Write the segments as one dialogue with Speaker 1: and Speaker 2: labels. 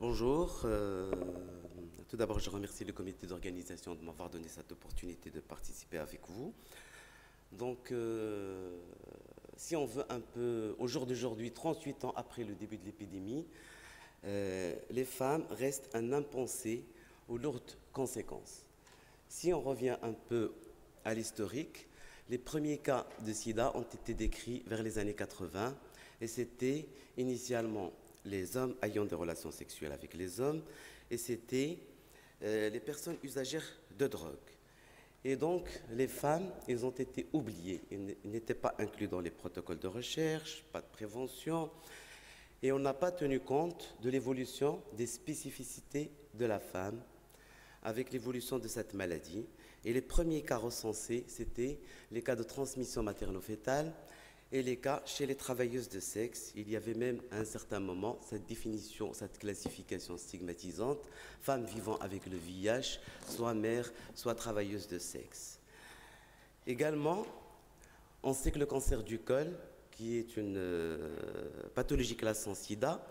Speaker 1: Bonjour. Tout d'abord, je remercie le comité d'organisation de m'avoir donné cette opportunité de participer avec vous. Donc, si on veut un peu, au jour d'aujourd'hui, 38 ans après le début de l'épidémie, les femmes restent un impensé aux lourdes conséquences. Si on revient un peu à l'historique, les premiers cas de sida ont été décrits vers les années 80 et c'était initialement les hommes ayant des relations sexuelles avec les hommes et c'était les personnes usagères de drogue. Et donc, les femmes, elles ont été oubliées. Elles n'étaient pas inclus dans les protocoles de recherche, pas de prévention. Et on n'a pas tenu compte de l'évolution des spécificités de la femme avec l'évolution de cette maladie. Et les premiers cas recensés, c'était les cas de transmission materno-fétale et les cas chez les travailleuses de sexe. Il y avait même à un certain moment cette définition, cette classification stigmatisante, femmes vivant avec le VIH, soit mère, soit travailleuse de sexe. Également, on sait que le cancer du col, qui est une pathologie classant SIDA,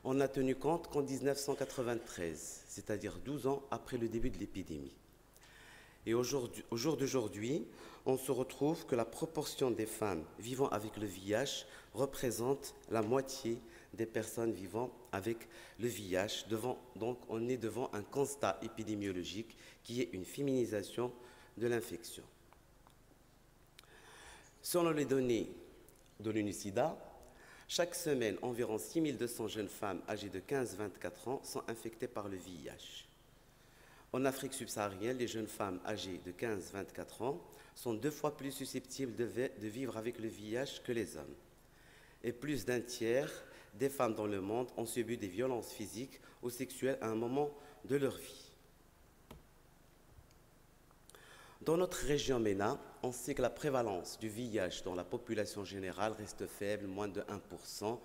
Speaker 1: on n'a tenu compte qu'en 1993, c'est-à-dire 12 ans après le début de l'épidémie. Et au jour d'aujourd'hui, on se retrouve que la proportion des femmes vivant avec le VIH représente la moitié des personnes vivant avec le VIH. Donc, on est devant un constat épidémiologique qui est une féminisation de l'infection. Selon les données de l'ONU-SIDA, chaque semaine, environ 6200 jeunes femmes âgées de 15-24 ans sont infectées par le VIH. En Afrique subsaharienne, les jeunes femmes âgées de 15-24 ans sont 2 fois plus susceptibles de vivre avec le VIH que les hommes. Et plus d'un tiers des femmes dans le monde ont subi des violences physiques ou sexuelles à un moment de leur vie. Dans notre région MENA, on sait que la prévalence du VIH dans la population générale reste faible, moins de 1%,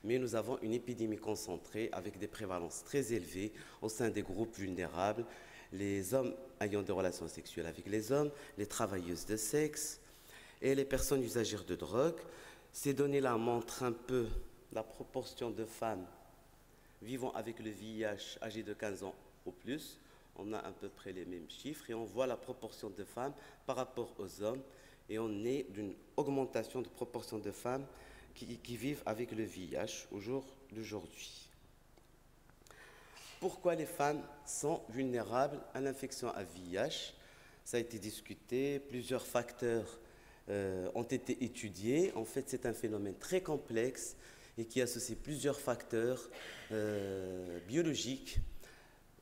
Speaker 1: mais nous avons une épidémie concentrée avec des prévalences très élevées au sein des groupes vulnérables, les hommes ayant des relations sexuelles avec les hommes, les travailleuses de sexe et les personnes usagères de drogue. Ces données-là montrent un peu la proportion de femmes vivant avec le VIH âgées de 15 ans ou plus. On a à peu près les mêmes chiffres et on voit la proportion de femmes par rapport aux hommes et on est d'une augmentation de proportion de femmes qui vivent avec le VIH au jour d'aujourd'hui. Pourquoi les femmes sont vulnérables à l'infection à VIH? Ça a été discuté, plusieurs facteurs ont été étudiés. En fait, c'est un phénomène très complexe et qui associe plusieurs facteurs biologiques,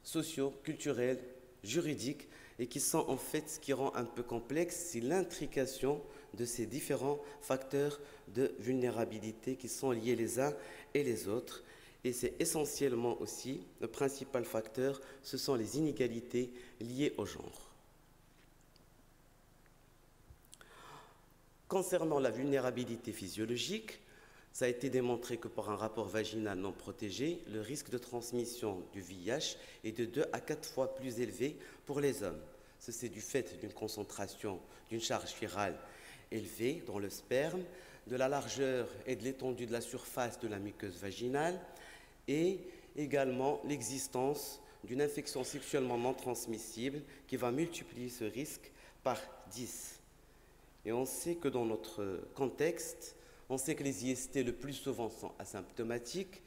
Speaker 1: sociaux, culturels, juridiques, et qui sont en fait ce qui rend un peu complexe, c'est l'intrication de ces différents facteurs de vulnérabilité qui sont liés les uns et les autres. Et c'est essentiellement aussi, le principal facteur, ce sont les inégalités liées au genre. Concernant la vulnérabilité physiologique, ça a été démontré que pour un rapport vaginal non protégé, le risque de transmission du VIH est de 2 à 4 fois plus élevé pour les hommes. C'est du fait d'une concentration d'une charge virale élevée dans le sperme, de la largeur et de l'étendue de la surface de la muqueuse vaginale et également l'existence d'une infection sexuellement non transmissible qui va multiplier ce risque par 10. Et on sait que dans notre contexte, on sait que les IST le plus souvent sont asymptomatiques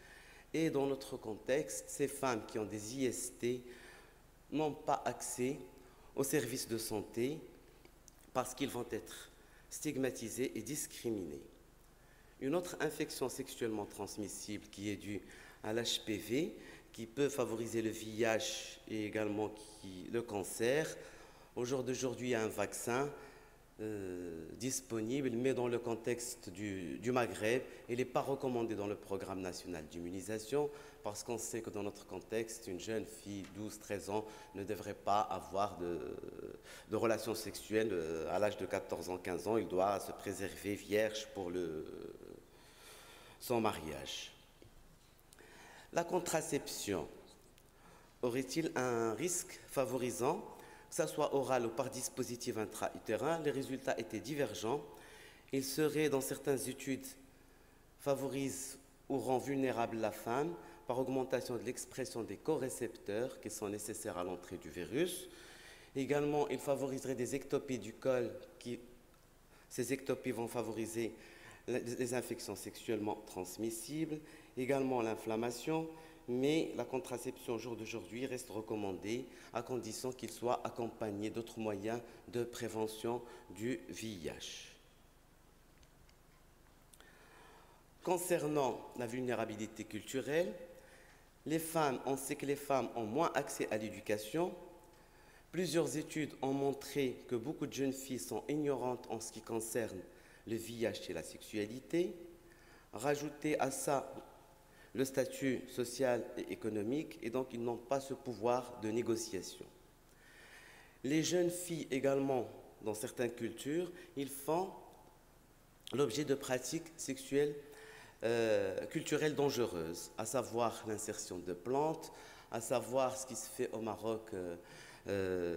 Speaker 1: et dans notre contexte, ces femmes qui ont des IST n'ont pas accès aux services de santé parce qu'ils vont être stigmatisés et discriminés. Une autre infection sexuellement transmissible qui est due à l'HPV, qui peut favoriser le VIH et également le cancer. Au jour d'aujourd'hui, il y a un vaccin disponible, mais dans le contexte du Maghreb, il n'est pas recommandé dans le programme national d'immunisation parce qu'on sait que dans notre contexte, une jeune fille, 12-13 ans, ne devrait pas avoir de relations sexuelles à l'âge de 14 ans, 15 ans. Il doit se préserver vierge pour son mariage. La contraception aurait-il un risque favorisant que ce soit oral ou par dispositif intra-utérin? Les résultats étaient divergents. Il serait, dans certaines études, favorise ou rend vulnérable la femme par augmentation de l'expression des corécepteurs qui sont nécessaires à l'entrée du virus. Également, il favoriserait des ectopies du col ces ectopies vont favoriser les infections sexuellement transmissibles, également l'inflammation, mais la contraception au jour d'aujourd'hui reste recommandée à condition qu'il soit accompagné d'autres moyens de prévention du VIH. Concernant la vulnérabilité culturelle, on sait que les femmes ont moins accès à l'éducation. Plusieurs études ont montré que beaucoup de jeunes filles sont ignorantes en ce qui concerne le VIH et la sexualité. Rajoutez à ça le statut social et économique, et donc ils n'ont pas ce pouvoir de négociation. Les jeunes filles également, dans certaines cultures, ils font l'objet de pratiques sexuelles culturelles dangereuses, à savoir l'insertion de plantes, à savoir ce qui se fait au Maroc de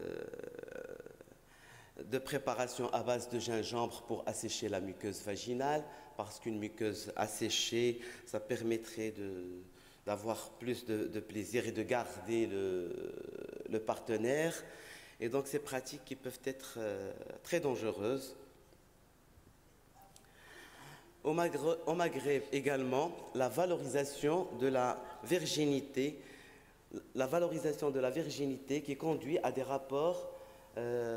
Speaker 1: préparation à base de gingembre pour assécher la muqueuse vaginale, parce qu'une muqueuse asséchée, ça permettrait d'avoir plus de plaisir et de garder le partenaire. Et donc ces pratiques qui peuvent être très dangereuses. Au Maghreb également, la valorisation de la virginité qui conduit à des rapports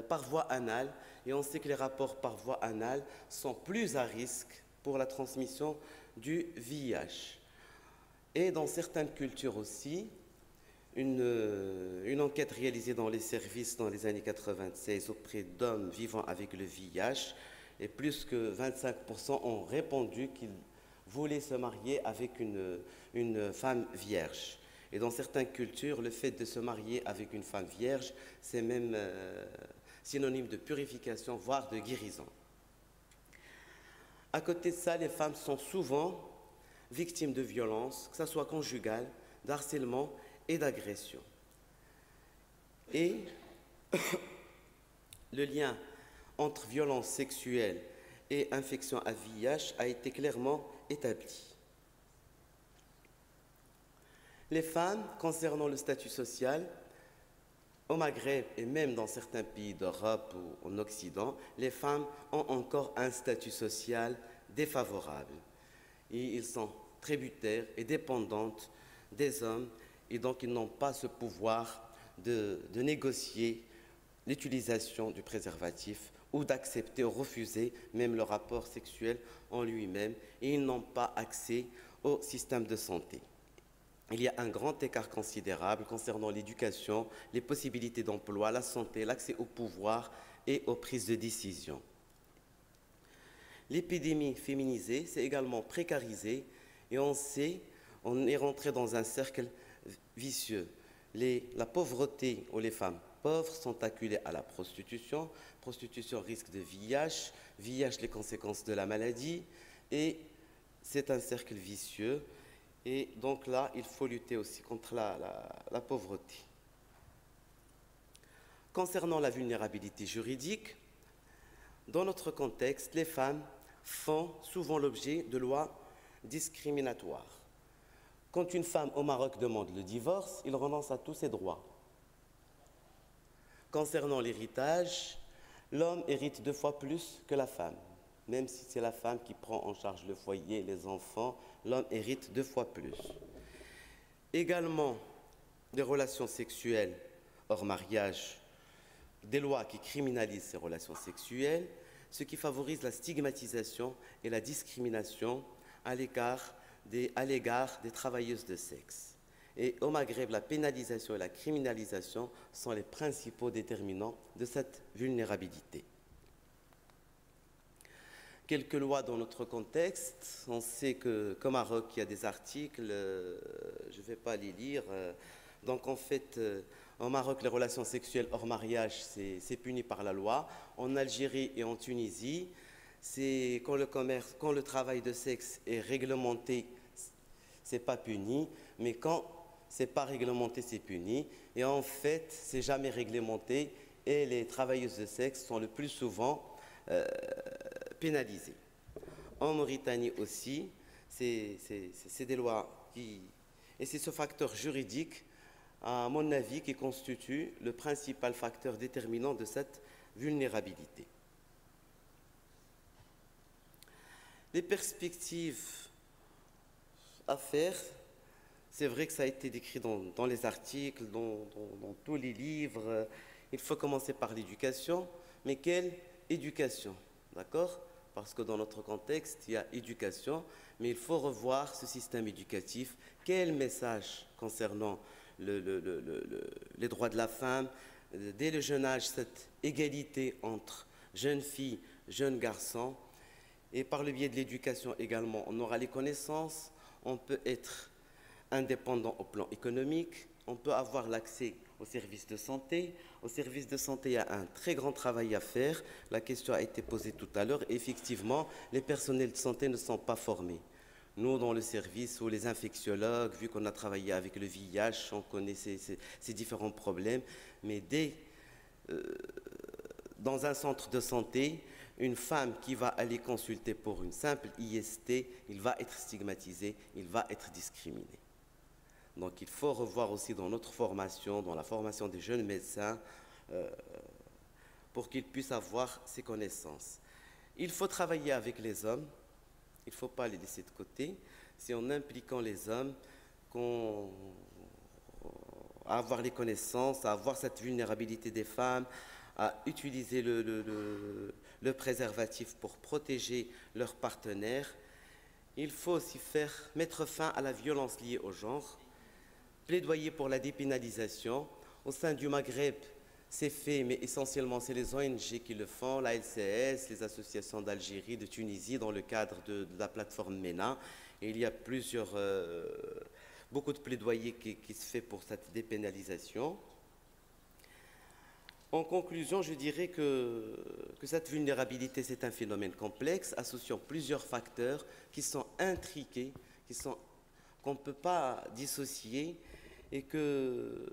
Speaker 1: par voie anale. Et on sait que les rapports par voie anale sont plus à risque pour la transmission du VIH. Et dans certaines cultures aussi, une enquête réalisée dans les services dans les années 96 auprès d'hommes vivant avec le VIH, et plus que 25% ont répondu qu'ils voulaient se marier avec une femme vierge. Et dans certaines cultures, le fait de se marier avec une femme vierge, c'est même synonyme de purification, voire de guérison. À côté de ça, les femmes sont souvent victimes de violences, que ce soit conjugales, d'harcèlement et d'agression. Et le lien entre violence sexuelle et infection à VIH a été clairement établi. Les femmes, concernant le statut social, au Maghreb et même dans certains pays d'Europe ou en Occident, les femmes ont encore un statut social défavorable. Et ils sont tributaires et dépendantes des hommes, et donc ils n'ont pas ce pouvoir de négocier l'utilisation du préservatif ou d'accepter ou refuser même le rapport sexuel en lui-même, et ils n'ont pas accès au système de santé. Il y a un grand écart considérable concernant l'éducation, les possibilités d'emploi, la santé, l'accès au pouvoir et aux prises de décision. L'épidémie féminisée s'est également précarisée, et on est rentré dans un cercle vicieux. La pauvreté ou les femmes pauvres sont acculées à la prostitution, prostitution risque de VIH, VIH les conséquences de la maladie, et c'est un cercle vicieux. Et donc là, il faut lutter aussi contre la pauvreté. Concernant la vulnérabilité juridique, dans notre contexte, les femmes font souvent l'objet de lois discriminatoires. Quand une femme au Maroc demande le divorce, il renonce à tous ses droits. Concernant l'héritage, l'homme hérite 2 fois plus que la femme. Même si c'est la femme qui prend en charge le foyer, les enfants, l'homme hérite 2 fois plus. Également, des relations sexuelles hors mariage, des lois qui criminalisent ces relations sexuelles, ce qui favorise la stigmatisation et la discrimination à l'égard des travailleuses de sexe. Et au Maghreb, la pénalisation et la criminalisation sont les principaux déterminants de cette vulnérabilité. Quelques lois dans notre contexte. On sait qu'au Maroc, il y a des articles, je ne vais pas les lire. Donc en fait, au Maroc, les relations sexuelles hors mariage, c'est puni par la loi. En Algérie et en Tunisie, c'est quand le travail de sexe est réglementé, c'est pas puni, mais quand c'est pas réglementé, c'est puni. Et en fait, c'est jamais réglementé, et les travailleuses de sexe sont le plus souvent pénalisées. En Mauritanie aussi, c'est des lois qui Et c'est ce facteur juridique, à mon avis, qui constitue le principal facteur déterminant de cette vulnérabilité. Les perspectives à faire, c'est vrai que ça a été décrit dans les articles, dans tous les livres. Il faut commencer par l'éducation, mais quelle éducation, d'accord? Parce que dans notre contexte, il y a éducation, mais il faut revoir ce système éducatif. Quel message concernant les droits de la femme, dès le jeune âge, cette égalité entre jeunes filles, jeunes garçons, et par le biais de l'éducation également, on aura les connaissances, on peut être indépendant au plan économique, on peut avoir l'accès aux services de santé. Aux services de santé, il y a un très grand travail à faire. La question a été posée tout à l'heure. Effectivement, les personnels de santé ne sont pas formés. Nous, dans le service, ou les infectiologues, vu qu'on a travaillé avec le VIH, on connaît ces différents problèmes. Mais dans un centre de santé, une femme qui va aller consulter pour une simple IST, il va être stigmatisé, il va être discriminé. Donc il faut revoir aussi dans notre formation, dans la formation des jeunes médecins, pour qu'ils puissent avoir ces connaissances. Il faut travailler avec les hommes, il ne faut pas les laisser de côté. C'est en impliquant les hommes à avoir les connaissances, à avoir cette vulnérabilité des femmes, à utiliser le préservatif pour protéger leurs partenaires. Il faut aussi mettre fin à la violence liée au genre, plaidoyer pour la dépénalisation. Au sein du Maghreb, c'est fait, mais essentiellement, c'est les ONG qui le font, la LCS, les associations d'Algérie, de Tunisie, dans le cadre de la plateforme MENA. Et il y a beaucoup de plaidoyer qui se fait pour cette dépénalisation. En conclusion, je dirais que cette vulnérabilité, c'est un phénomène complexe, associant plusieurs facteurs qui sont intriqués, qu'on ne peut pas dissocier, et que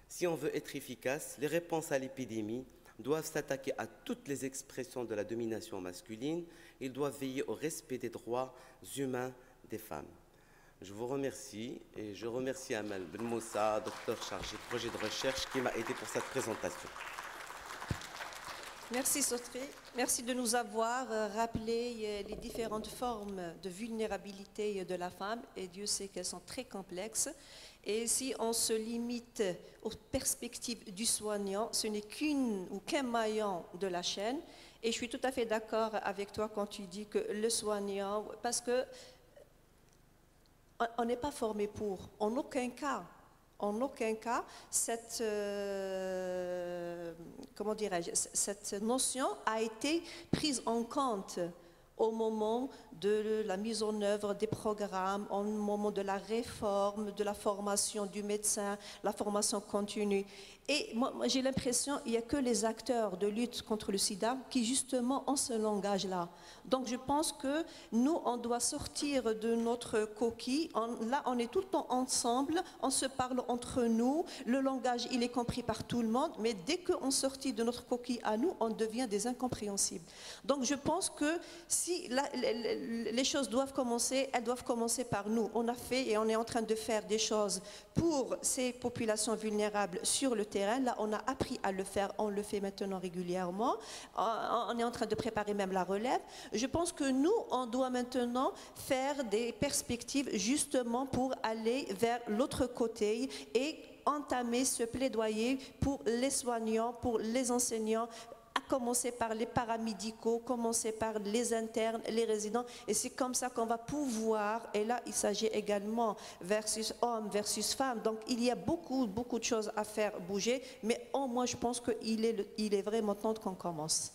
Speaker 1: si on veut être efficace, les réponses à l'épidémie doivent s'attaquer à toutes les expressions de la domination masculine. Ils doivent veiller au respect des droits humains des femmes. Je vous remercie et je remercie Amal Ben Moussa, docteur chargé de projet de recherche, qui m'a aidé pour cette présentation.
Speaker 2: Merci Sotri, merci de nous avoir rappelé les différentes formes de vulnérabilité de la femme, et Dieu sait qu'elles sont très complexes. Et si on se limite aux perspectives du soignant, ce n'est qu'un maillon de la chaîne. Et je suis tout à fait d'accord avec toi quand tu dis que le soignant, parce que on n'est pas formé pour, en aucun cas, cette notion a été prise en compte au moment de la mise en œuvre des programmes, au moment de la réforme, de la formation du médecin, la formation continue. Et moi j'ai l'impression qu'il n'y a que les acteurs de lutte contre le sida qui justement ont ce langage-là. Donc je pense que nous, on doit sortir de notre coquille. Là, on est tout le temps ensemble, on se parle entre nous, le langage, il est compris par tout le monde, mais dès qu'on sortit de notre coquille à nous, on devient des incompréhensibles. Donc je pense que si les choses doivent commencer, elles doivent commencer par nous. On a fait et on est en train de faire des choses pour ces populations vulnérables sur le terrain. Là, on a appris à le faire, on le fait maintenant régulièrement. On est en train de préparer même la relève. Je pense que nous, on doit maintenant faire des perspectives justement pour aller vers l'autre côté et entamer ce plaidoyer pour les soignants, pour les enseignants, à commencer par les paramédicaux, commencer par les internes, les résidents. Et c'est comme ça qu'on va pouvoir, et là il s'agit également versus hommes, versus femmes. Donc il y a beaucoup de choses à faire bouger, mais moi je pense qu'il est vraiment temps qu'on commence.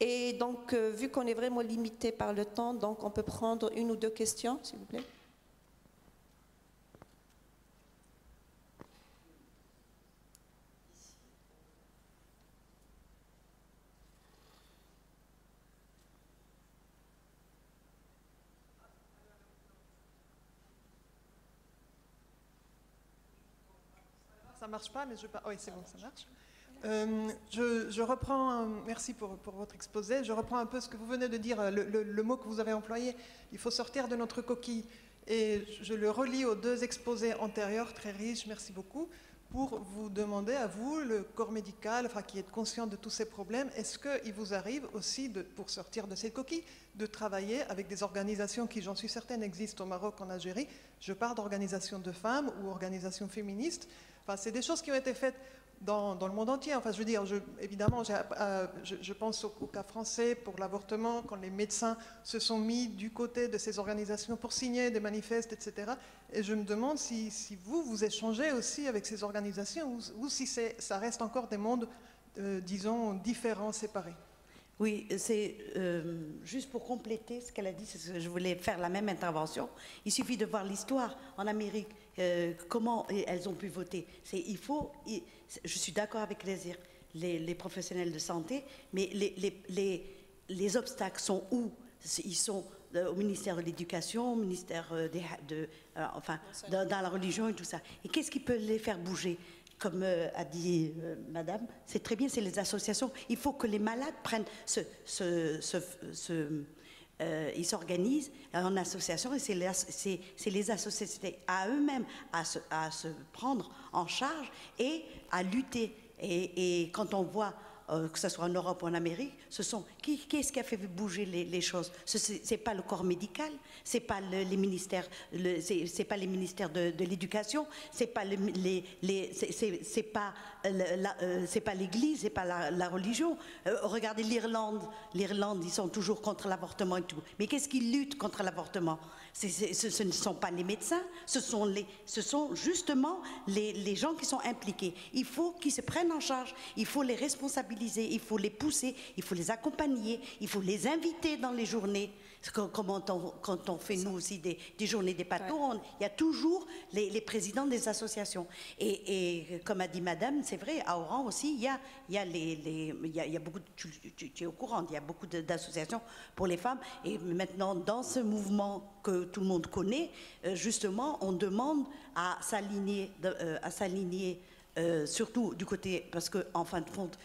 Speaker 2: Et donc vu qu'on est vraiment limité par le temps, donc on peut prendre une ou deux questions, s'il vous plaît.
Speaker 3: Ça marche pas, mais oui, c'est bon, ça marche. Je reprends, merci pour votre exposé, je reprends un peu ce que vous venez de dire, le mot que vous avez employé, il faut sortir de notre coquille. Et je le relie aux deux exposés antérieurs, très riches, merci beaucoup, pour vous demander à vous, le corps médical, enfin, qui est conscient de tous ces problèmes, est-ce qu'il vous arrive aussi, pour sortir de cette coquille, de travailler avec des organisations qui, j'en suis certaine, existent au Maroc, en Algérie. Je parle d'organisations de femmes ou organisations féministes. Enfin, c'est des choses qui ont été faites dans le monde entier. Enfin, je veux dire, évidemment, je pense au cas français pour l'avortement, quand les médecins se sont mis du côté de ces organisations pour signer des manifestes, etc. Et je me demande si vous échangez aussi avec ces organisations ou si ça reste encore des mondes, disons, différents, séparés.
Speaker 4: Oui, c'est juste pour compléter ce qu'elle a dit, c'est que je voulais faire la même intervention. Il suffit de voir l'histoire en Amérique, comment elles ont pu voter. Je suis d'accord avec les professionnels de santé, mais les obstacles sont où? Ils sont au ministère de l'Éducation, au ministère dans la religion et tout ça. Et qu'est-ce qui peut les faire bouger? Comme a dit Madame, c'est très bien, c'est les associations. Il faut que les malades prennent ils s'organisent en association et c'est les associations à eux-mêmes à se prendre en charge et à lutter. Et quand on voit que ce soit en Europe ou en Amérique, qu'est-ce qui a fait bouger les choses? C'est pas le corps médical, c'est pas les ministères, c'est pas les ministères de l'éducation, c'est pas c'est pas l'Église, c'est pas la religion. Regardez l'Irlande, ils sont toujours contre l'avortement et tout. Mais qu'est-ce qui lutte contre l'avortement? Ce ne sont pas les médecins, ce sont justement les gens qui sont impliqués. Il faut qu'ils se prennent en charge, il faut les responsabiliser, il faut les pousser, il faut les accompagner, il faut les inviter dans les journées. Quand on fait nous aussi des journées des patons, il y a toujours les présidents des associations. Et comme a dit Madame, c'est vrai, à Oran aussi, il y a beaucoup, tu es au courant, il y a beaucoup d'associations pour les femmes. Et maintenant, dans ce mouvement que tout le monde connaît, justement, on demande à s'aligner, surtout du côté, parce qu'en fin de compte,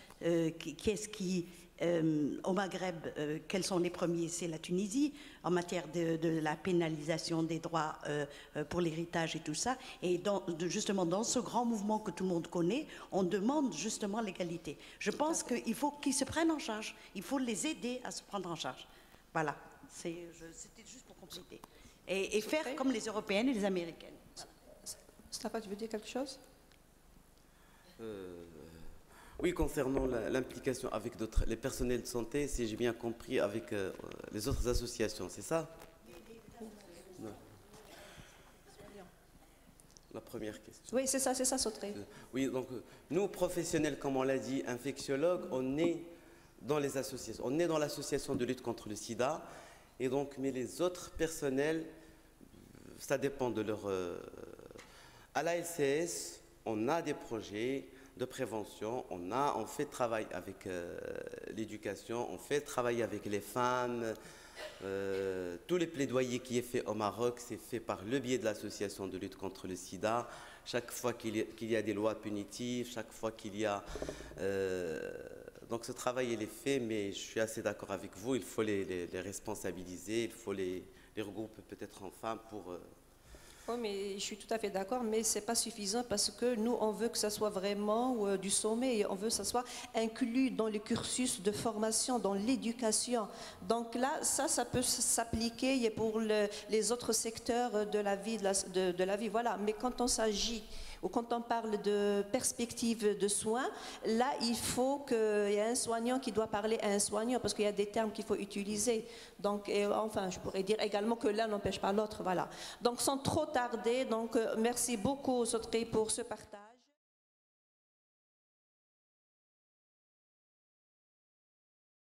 Speaker 4: au Maghreb, quels sont les premiers? C'est la Tunisie, en matière de la pénalisation des droits pour l'héritage et tout ça. Et justement, dans ce grand mouvement que tout le monde connaît, on demande justement l'égalité. Je pense qu'il faut qu'ils se prennent en charge. Il faut les aider à se prendre en charge. Voilà. C'était juste pour compléter. Et faire comme les Européennes et les Américaines.
Speaker 2: Stafa, tu veux dire quelque chose?
Speaker 1: Oui, concernant l'implication avec les personnels de santé, si j'ai bien compris, avec les autres associations, c'est ça? Non. La première question.
Speaker 2: Oui, c'est ça, Sautré.
Speaker 1: Oui, donc nous, professionnels, comme on l'a dit, infectiologues, on est dans les associations. On est dans l'association de lutte contre le sida. Et donc, mais les autres personnels, ça dépend de leur... à la LCS, on a des projets de prévention, on fait travail avec l'éducation, on fait travail avec les femmes. Tous les plaidoyers qui est fait au Maroc, c'est fait par le biais de l'association de lutte contre le sida. Chaque fois qu'il y a des lois punitives, chaque fois qu'il y a... donc ce travail, il est fait, mais je suis assez d'accord avec vous, il faut les responsabiliser, il faut les regrouper peut-être en femmes pour...
Speaker 2: Oui, mais je suis tout à fait d'accord, mais ce n'est pas suffisant parce que nous, on veut que ça soit vraiment du sommet et on veut que ça soit inclus dans le cursus de formation, dans l'éducation. Donc là, ça peut s'appliquer pour les autres secteurs de la vie, de la vie. Voilà. Mais quand on s'agit ou quand on parle de perspective de soins, là, il faut qu'il y ait un soignant qui doit parler à un soignant parce qu'il y a des termes qu'il faut utiliser. Donc, enfin, je pourrais dire également que l'un n'empêche pas l'autre, voilà. Donc, sans trop tarder, donc, merci beaucoup, Sautré, pour ce partage.